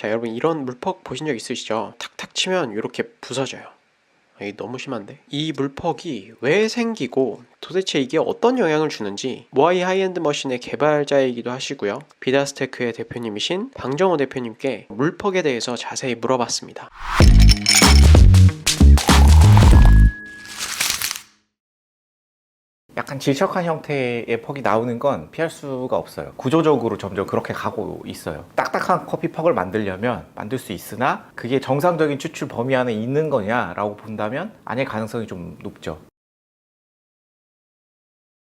자, 여러분 이런 물퍽 보신 적 있으시죠? 탁탁 치면 이렇게 부서져요. 이게 너무 심한데? 이 물퍽이 왜 생기고 도대체 이게 어떤 영향을 주는지 모아이 하이엔드 머신의 개발자이기도 하시고요. 비다스테크의 대표님이신 방정호 대표님께 물퍽에 대해서 자세히 물어봤습니다. 약간 질척한 형태의 퍽이 나오는 건 피할 수가 없어요. 구조적으로 점점 그렇게 가고 있어요. 딱딱한 커피 퍽을 만들려면 만들 수 있으나 그게 정상적인 추출 범위 안에 있는 거냐라고 본다면 아닐 가능성이 좀 높죠.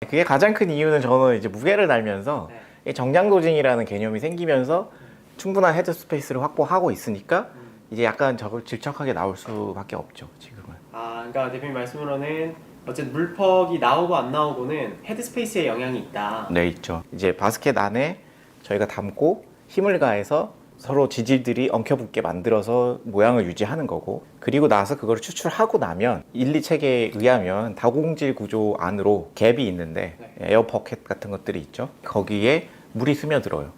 그게 가장 큰 이유는 저는 이제 무게를 달면서 정량 도징이라는 개념이 생기면서 충분한 헤드 스페이스를 확보하고 있으니까 이제 약간 저걸 질척하게 나올 수밖에 없죠, 지금은. 그러니까 대표님 말씀으로는 어쨌든 물퍽이 나오고 안 나오고는 헤드스페이스에 영향이 있다. 네, 있죠. 이제 바스켓 안에 저희가 담고 힘을 가해서 서로 지질들이 엉켜붙게 만들어서 모양을 유지하는 거고, 그리고 나서 그걸 추출하고 나면 1, 2 체계에 의하면 다공질 구조 안으로 갭이 있는데 에어 버켓 같은 것들이 있죠. 거기에 물이 스며들어요.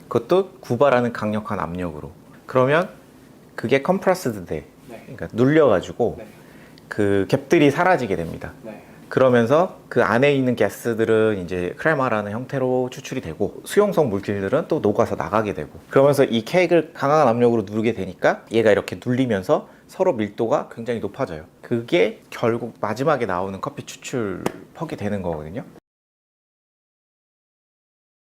그것도 구발하는 강력한 압력으로. 그러면 그게 컴프레스드 돼. 그러니까 눌려가지고 그 갭들이 사라지게 됩니다. 그러면서 그 안에 있는 가스들은 이제 크레마라는 형태로 추출이 되고 수용성 물질들은 또 녹아서 나가게 되고, 그러면서 이 케이크를 강한 압력으로 누르게 되니까 얘가 이렇게 눌리면서 서로 밀도가 굉장히 높아져요. 그게 결국 마지막에 나오는 커피 추출 퍽이 되는 거거든요.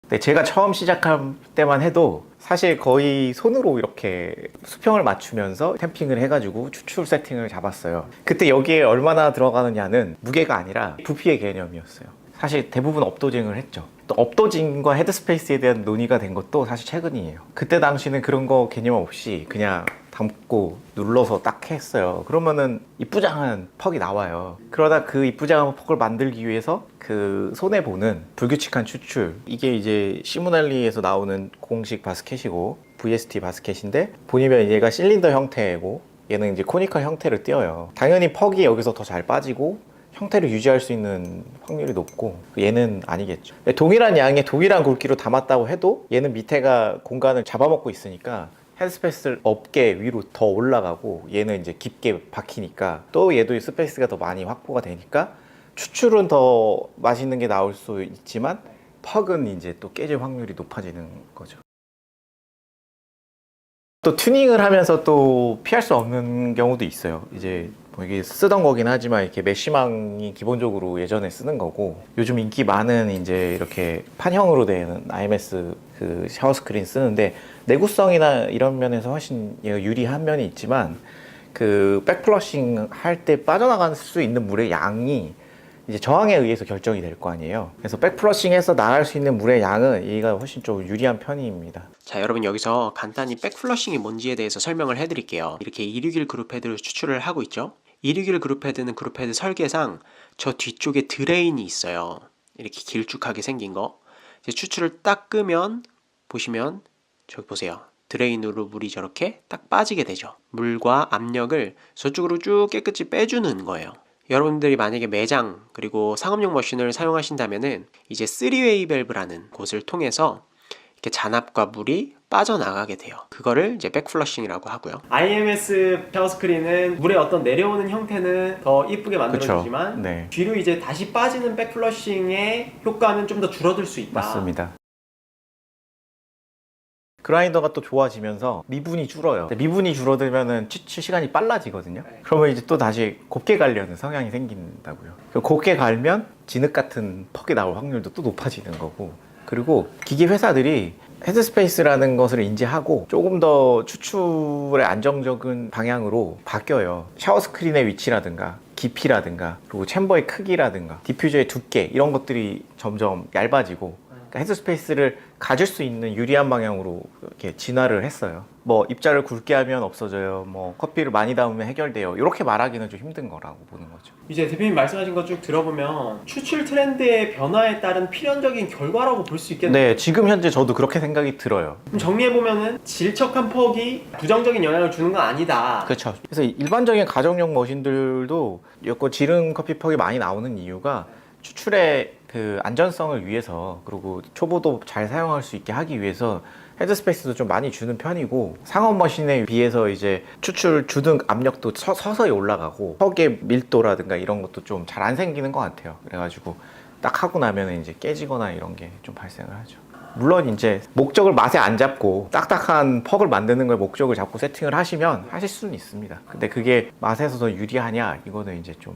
네, 제가 처음 시작할 때만 해도 사실 거의 손으로 이렇게 수평을 맞추면서 탬핑을 해가지고 추출 세팅을 잡았어요. 그때 여기에 얼마나 들어가느냐는 무게가 아니라 부피의 개념이었어요. 사실 대부분 업도징을 했죠. 또 업도징과 헤드스페이스에 대한 논의가 된 것도 사실 최근이에요. 그때 당시는 그런 거 개념 없이 그냥 담고 눌러서 딱 했어요. 그러면은 이쁘장한 퍽이 나와요. 그러다 그 이쁘장한 퍽을 만들기 위해서 그 손해보는 불규칙한 추출, 이게 이제 시무날리에서 나오는 공식 바스켓이고 VST 바스켓인데, 보시면 얘가 실린더 형태고 얘는 이제 코니컬 형태를 띄어요. 당연히 퍽이 여기서 더 잘 빠지고 형태를 유지할 수 있는 확률이 높고, 얘는 아니겠죠. 동일한 양의 동일한 굵기로 담았다고 해도 얘는 밑에가 공간을 잡아먹고 있으니까 헤드스페이스 어깨 위로 더 올라가고, 얘는 이제 깊게 박히니까 또 얘도 스페이스가 더 많이 확보가 되니까 추출은 더 맛있는 게 나올 수 있지만 퍽은 이제 또 깨질 확률이 높아지는 거죠. 또 튜닝을 하면서 또 피할 수 없는 경우도 있어요. 이제 뭐 이게 쓰던 거긴 하지만 이렇게 메쉬망이 기본적으로 예전에 쓰는 거고, 요즘 인기 많은 이제 이렇게 판형으로 된 IMS 그 샤워 스크린 쓰는데 내구성이나 이런 면에서 훨씬 유리한 면이 있지만, 그 백플러싱 할 때 빠져나갈 수 있는 물의 양이 이제 저항에 의해서 결정이 될 거 아니에요. 그래서 백플러싱해서 나갈 수 있는 물의 양은 얘가 훨씬 좀 유리한 편입니다. 자, 여러분 여기서 간단히 백플러싱이 뭔지에 대해서 설명을 해드릴게요. 이렇게 261 그룹 헤드를 추출을 하고 있죠. 261 그룹 헤드는 그룹 헤드 설계상 저 뒤쪽에 드레인이 있어요. 이렇게 길쭉하게 생긴 거. 이제 추출을 딱 끄면 보시면 저기 보세요. 드레인으로 물이 저렇게 딱 빠지게 되죠. 물과 압력을 저쪽으로 쭉 깨끗이 빼주는 거예요. 여러분들이 만약에 매장 그리고 상업용 머신을 사용하신다면은 이제 3웨이 밸브라는 곳을 통해서 이렇게 잔압과 물이 빠져나가게 돼요. 그거를 이제 백플러싱이라고 하고요. IMS 샤워 스크린은 물의 어떤 내려오는 형태는 더 이쁘게 만들어주지만 네. 뒤로 이제 다시 빠지는 백플러싱의 효과는 좀 더 줄어들 수 있다. 맞습니다. 그라인더가 또 좋아지면서 미분이 줄어요. 미분이 줄어들면은 추출 시간이 빨라지거든요. 그러면 이제 또 다시 곱게 갈려는 성향이 생긴다고요. 곱게 갈면 진흙 같은 퍽이 나올 확률도 또 높아지는 거고, 그리고 기기 회사들이 헤드스페이스라는 것을 인지하고 조금 더 추출의 안정적인 방향으로 바뀌어요. 샤워 스크린의 위치라든가 깊이라든가 그리고 챔버의 크기라든가 디퓨저의 두께, 이런 것들이 점점 얇아지고, 그러니까 헤드스페이스를 가질 수 있는 유리한 방향으로 이렇게 진화를 했어요. 뭐 입자를 굵게 하면 없어져요, 뭐 커피를 많이 담으면 해결돼요, 이렇게 말하기는 좀 힘든 거라고 보는 거죠. 이제 대표님 말씀하신 거 쭉 들어보면 추출 트렌드의 변화에 따른 필연적인 결과라고 볼 수 있겠네요. 네, 지금 현재 저도 그렇게 생각이 들어요. 그럼 정리해보면은 질척한 퍽이 부정적인 영향을 주는 건 아니다. 그렇죠. 그래서 일반적인 가정용 머신들도 여권 지름 커피 퍽이 많이 나오는 이유가 추출의 그 안전성을 위해서, 그리고 초보도 잘 사용할 수 있게 하기 위해서 헤드스페이스도 좀 많이 주는 편이고 상업 머신에 비해서 이제 추출 주등 압력도 서서히 올라가고 턱의 밀도라든가 이런 것도 좀 잘 안 생기는 것 같아요. 그래가지고 딱 하고 나면 이제 깨지거나 이런 게 좀 발생을 하죠. 물론 이제 목적을 맛에 안 잡고 딱딱한 퍽을 만드는 걸 목적을 잡고 세팅을 하시면 하실 수는 있습니다. 근데 그게 맛에서 더 유리하냐 이거는 이제 좀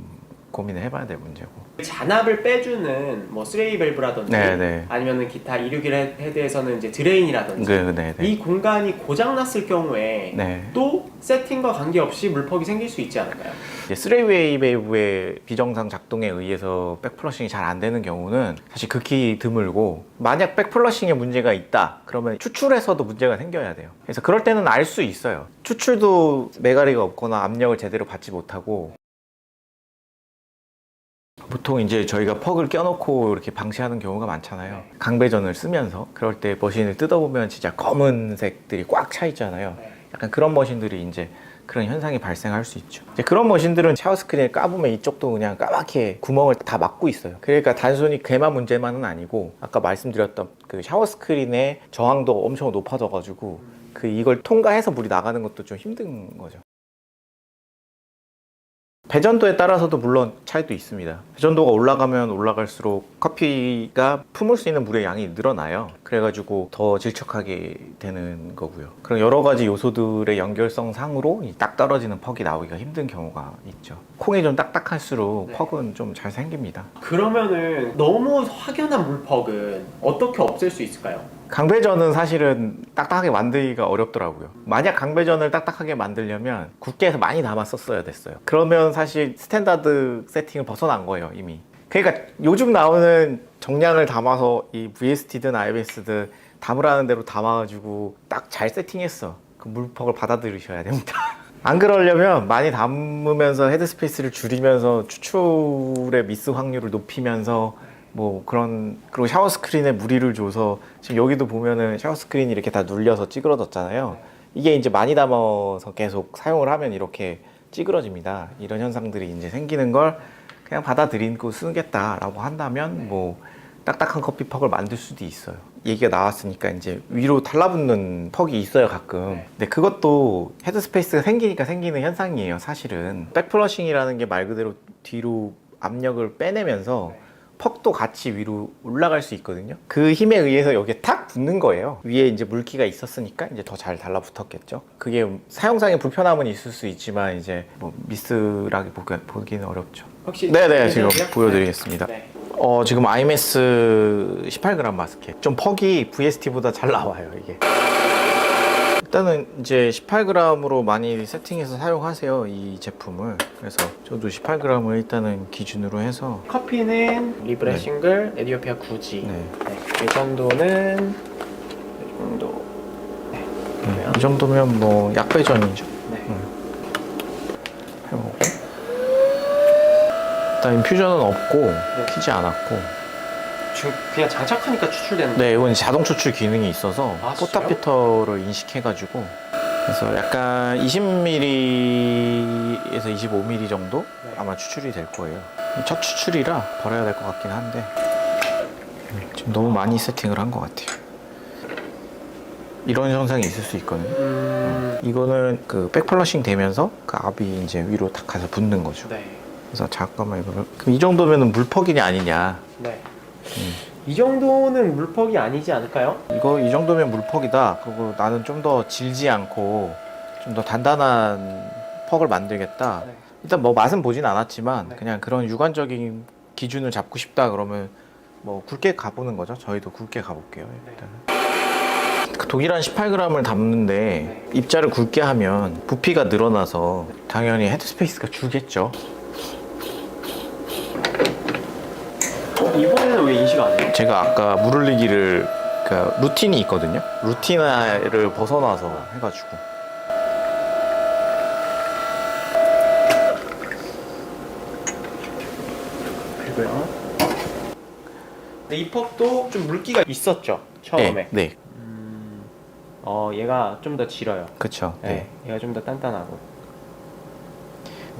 고민을 해봐야 될 문제고. 잔압을 빼주는 뭐 스레이 밸브라든지 네네. 아니면은 기타 261 헤드에서는 이제 드레인이라든지 네네. 이 공간이 고장 났을 경우에 네. 또 세팅과 관계없이 물퍽이 생길 수 있지 않을까요? 이제 쓰레이웨이 밸브의 비정상 작동에 의해서 백플러싱이 잘 안 되는 경우는 사실 극히 드물고 만약 백플러싱에 문제가 있다 그러면 추출에서도 문제가 생겨야 돼요. 그래서 그럴 때는 알 수 있어요. 추출도 메가리가 없거나 압력을 제대로 받지 못하고 보통 이제 저희가 퍽을 껴놓고 이렇게 방치하는 경우가 많잖아요. 강배전을 쓰면서 그럴 때 머신을 뜯어보면 진짜 검은색들이 꽉 차 있잖아요. 약간 그런 머신들이 이제 그런 현상이 발생할 수 있죠. 이제 그런 머신들은 샤워 스크린을 까보면 이쪽도 그냥 까맣게 구멍을 다 막고 있어요. 그러니까 단순히 개만 문제만은 아니고 아까 말씀드렸던 그 샤워 스크린의 저항도 엄청 높아져가지고 이걸 통과해서 물이 나가는 것도 좀 힘든 거죠. 배전도에 따라서도 물론 차이도 있습니다. 배전도가 올라가면 올라갈수록 커피가 품을 수 있는 물의 양이 늘어나요. 그래가지고 더 질척하게 되는 거고요. 그런 여러 가지 요소들의 연결성 상으로 딱 떨어지는 퍽이 나오기가 힘든 경우가 있죠. 콩이 좀 딱딱할수록 퍽은 좀 잘 생깁니다. 그러면은 너무 확연한 물퍽은 어떻게 없앨 수 있을까요? 강배전은 사실은 딱딱하게 만들기가 어렵더라고요. 만약 강배전을 딱딱하게 만들려면 굵게 해서 많이 담았었어야 됐어요. 그러면 사실 스탠다드 세팅을 벗어난 거예요, 이미. 그러니까 요즘 나오는 정량을 담아서 이 VST든 IBS든 담으라는 대로 담아가지고 딱 잘 세팅했어. 그 물퍽을 받아들이셔야 됩니다. 안 그러려면 많이 담으면서 헤드스페이스를 줄이면서 추출의 미스 확률을 높이면서 뭐 그리고 샤워 스크린에 무리를 줘서 지금 여기도 보면은 샤워 스크린이 이렇게 다 눌려서 찌그러졌잖아요. 이게 이제 많이 담아서 계속 사용을 하면 이렇게 찌그러집니다. 이런 현상들이 이제 생기는 걸 그냥 받아들이고 쓰겠다라고 한다면 뭐 딱딱한 커피 퍽을 만들 수도 있어요. 얘기가 나왔으니까 이제 위로 달라붙는 퍽이 있어요, 가끔. 근데 그것도 헤드스페이스가 생기니까 생기는 현상이에요, 사실은. 백플러싱이라는 게 말 그대로 뒤로 압력을 빼내면서 퍽도 같이 위로 올라갈 수 있거든요. 그 힘에 의해서 여기에 탁 붙는 거예요. 위에 이제 물기가 있었으니까 이제 더 잘 달라붙었겠죠. 그게 사용상의 불편함은 있을 수 있지만 이제 뭐 미스라기 보기는 어렵죠. 혹시 네네, 지금 보여드리겠습니다. 네. 지금 IMS 18g 마스켓. 좀 퍽이 VST보다 잘 나와요, 이게. 일단은 이제 18g으로 많이 세팅해서 사용하세요, 이 제품을. 그래서 저도 18g을 일단은 기준으로 해서. 커피는 리브레 싱글, 에디오피아 구지. 네. 배전도는 이 정도. 이 정도면 뭐 약배전이죠. 네. 해보고. 일단 인퓨전은 없고 튀지 않았고. 지금 그냥 장착하니까 추출되는. 네, 이건 자동 추출 기능이 있어서 아, 포타피터를 인식해가지고 그래서 약간 20mm에서 25mm 정도 아마 추출이 될 거예요. 첫 추출이라 버려야 될 것 같긴 한데 지금 너무 많이 세팅을 한 것 같아요. 이런 현상이 있을 수 있거든요. 이거는 그 백플러싱 되면서 그 압이 이제 위로 탁 가서 붙는 거죠. 네. 그래서 잠깐만 이거를 그럼 이 정도면은 물퍽이냐 아니냐. 네. 이 정도는 물퍽이 아니지 않을까요? 이 정도면 물퍽이다. 그리고 나는 좀 더 질지 않고 좀 더 단단한 퍽을 만들겠다. 네. 일단 뭐 맛은 보진 않았지만 네. 그냥 그런 유관적인 기준을 잡고 싶다 그러면 뭐 굵게 가보는 거죠. 저희도 굵게 가볼게요. 일단은. 그 독일한 18g을 담는데 입자를 굵게 하면 부피가 늘어나서 당연히 헤드스페이스가 줄겠죠. 이번에는 왜 인식 안 해요? 제가 아까 물 흘리기를 그러니까 루틴이 있거든요. 루틴을 벗어나서 해가지고. 그리고요. 근데 이 퍽도 좀 물기가 있었죠 처음에. 네. 얘가 좀 더 질어요. 그쵸. 네. 얘가 좀 더 단단하고.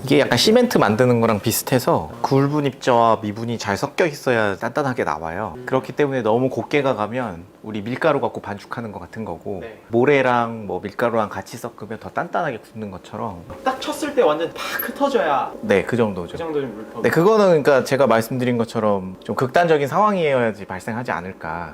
이게 약간 시멘트 만드는 거랑 비슷해서 굵은 입자와 미분이 잘 섞여 있어야 단단하게 나와요. 그렇기 때문에 너무 곱게가 가면 우리 밀가루 갖고 반죽하는 것 같은 거고 네. 모래랑 뭐 밀가루랑 같이 섞으면 더 단단하게 굳는 것처럼 딱 쳤을 때 완전 팍 흩어져야 네, 그 정도죠. 그 정도 좀 물법. 네, 그거는 그러니까 제가 말씀드린 것처럼 좀 극단적인 상황이어야지 발생하지 않을까.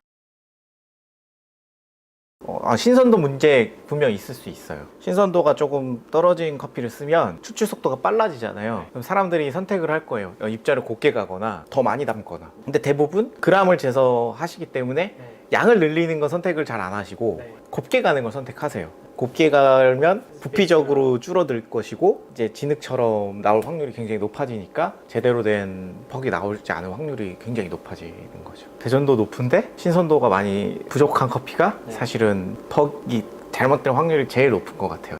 신선도 문제 분명 있을 수 있어요. 신선도가 조금 떨어진 커피를 쓰면 추출 속도가 빨라지잖아요. 그럼 사람들이 선택을 할 거예요. 입자를 곱게 가거나 더 많이 담거나. 근데 대부분 그람을 재서 하시기 때문에 네. 양을 늘리는 건 선택을 잘 안 하시고 네. 곱게 가는 걸 선택하세요. 곱게 가면 부피적으로 줄어들 것이고 이제 진흙처럼 나올 확률이 굉장히 높아지니까 제대로 된 퍽이 나오지 않을 확률이 굉장히 높아지는 거죠. 대전도 높은데 신선도가 많이 부족한 커피가 네. 사실은 퍽이 잘못된 확률이 제일 높은 것 같아요.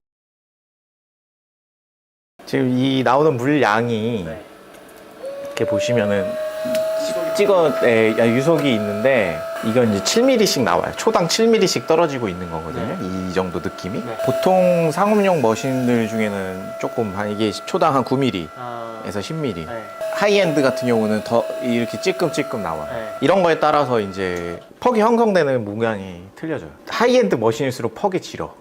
지금 이 나오는 물량이 네. 이렇게 보시면은 유속이 있는데 이건 이제 7mm씩 나와요. 초당 7mm씩 떨어지고 있는 거거든요. 이 정도 느낌이. 네. 보통 상업용 머신들 중에는 조금 이게 초당 한 9mm에서 아, 10mm. 네. 하이엔드 같은 경우는 더 이렇게 찔끔찔끔 나와요. 네. 이런 거에 따라서 이제 퍽이 형성되는 모양이 틀려져요. 하이엔드 머신일수록 퍽이 질어.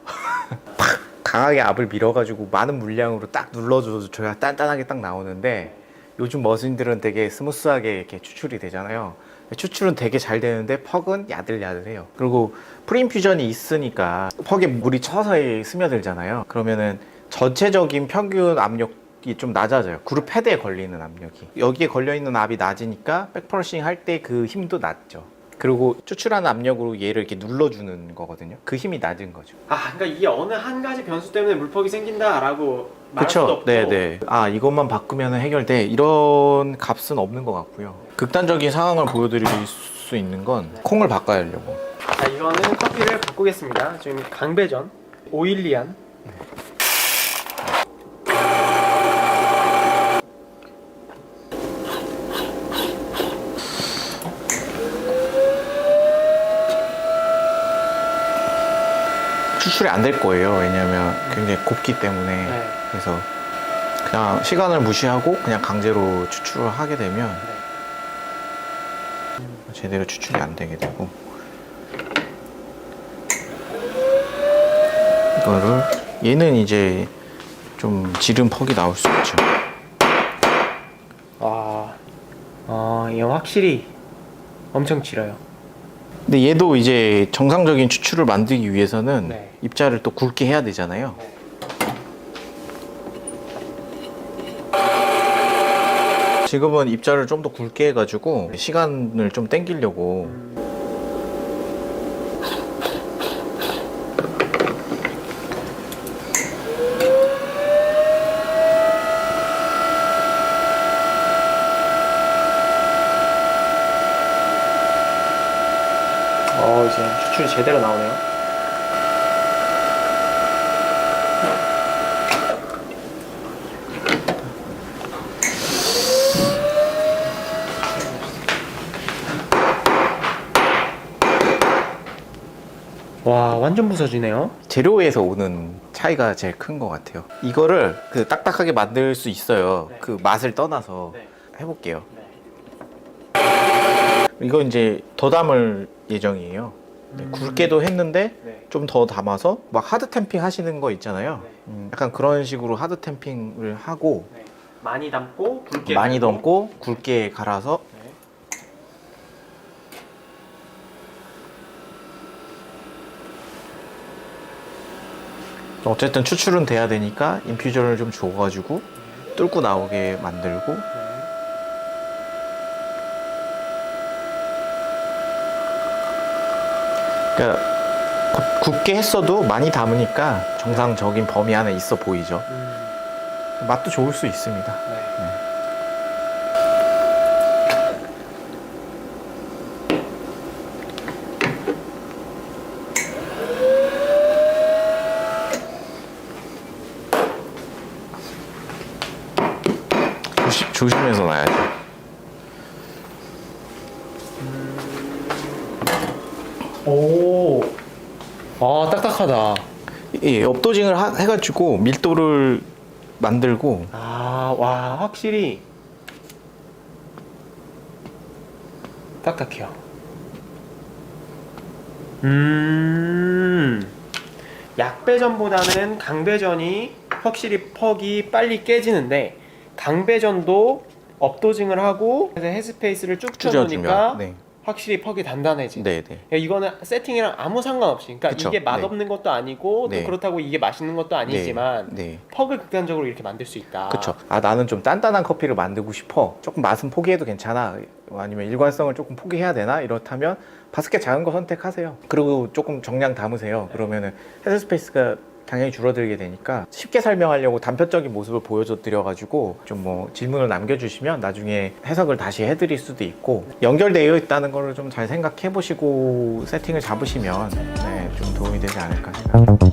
팍 강하게 압을 밀어가지고 많은 물량으로 딱 눌러줘야 단단하게 딱 나오는데 요즘 머신들은 되게 스무스하게 이렇게 추출이 되잖아요. 추출은 되게 잘 되는데 퍽은 야들야들해요. 그리고 프리인퓨전이 있으니까 퍽에 물이 서서히 스며들잖아요. 그러면은 전체적인 평균 압력이 좀 낮아져요. 그룹 헤드에 걸리는 압력이. 여기에 걸려있는 압이 낮으니까 백펄싱 할 때 그 힘도 낮죠. 그리고 추출하는 압력으로 얘를 이렇게 눌러주는 거거든요. 그 힘이 낮은 거죠. 아, 그러니까 이게 어느 한 가지 변수 때문에 물퍽이 생긴다라고 말할 수도 그쵸? 없고. 네네. 이것만 바꾸면 해결돼. 이런 값은 없는 것 같고요. 극단적인 상황을 보여드릴 수 있는 건 콩을 바꿔야 하려고. 자, 이거는 커피를 바꾸겠습니다. 지금 강배전 오일리안. 추출이 안 될 거예요. 왜냐하면 굉장히 곱기 때문에. 네. 그래서 그냥 시간을 무시하고 그냥 강제로 추출을 하게 되면 제대로 추출이 안 되게 되고 이거를 얘는 이제 좀 지름 퍽이 나올 수 있죠. 이게 확실히 엄청 길어요. 근데 얘도 이제 정상적인 추출을 만들기 위해서는 네. 입자를 또 굵게 해야 되잖아요. 지금은 입자를 좀 더 굵게 해가지고 시간을 좀 땡기려고 이제 추출이 제대로 나오네요. 와, 완전 부서지네요. 재료에서 오는 차이가 제일 큰 것 같아요. 이거를 그 딱딱하게 만들 수 있어요. 네. 그 맛을 떠나서 네. 해볼게요. 네. 이거 이제 더 담을 예정이에요. 굵게도 했는데 네. 좀 더 담아서 막 하드 탬핑 하시는 거 있잖아요. 네. 약간 그런 식으로 하드 탬핑을 하고 네. 많이 담고 굵게 많이 담고. 담고 굵게 갈아서 네. 어쨌든 추출은 돼야 되니까 인퓨전을 좀 줘가지고 뚫고 나오게 만들고 그러니까 굵게 했어도 많이 담으니까 정상적인 범위 안에 있어 보이죠. 맛도 좋을 수 있습니다. 네. 조심해서 놔야죠. 오, 딱딱하다. 예, 업도징을 해가지고 밀도를 만들고 아, 와, 확실히 딱딱해요. 약배전보다는 강배전이 확실히 퍽이 빨리 깨지는데, 강배전도 업도징을 하고 헤드스페이스를 쭉 쳐놓으니까 네. 확실히 퍽이 단단해지. 네, 네. 이거는 세팅이랑 아무 상관없이, 그러니까 그쵸. 이게 네. 맛없는 것도 아니고 네. 또 그렇다고 이게 맛있는 것도 아니지만 네. 퍽을 극단적으로 이렇게 만들 수 있다. 그쵸. 아, 나는 좀 단단한 커피를 만들고 싶어. 조금 맛은 포기해도 괜찮아. 아니면 일관성을 조금 포기해야 되나? 이렇다면 바스켓 작은 거 선택하세요. 그리고 조금 정량 담으세요. 그러면은 헤드스페이스가 당연히 줄어들게 되니까 쉽게 설명하려고 단편적인 모습을 보여줘 드려가지고 좀 뭐 질문을 남겨주시면 나중에 해석을 다시 해드릴 수도 있고, 연결되어 있다는 거를 좀 잘 생각해 보시고 세팅을 잡으시면 네, 좀 도움이 되지 않을까 생각합니다.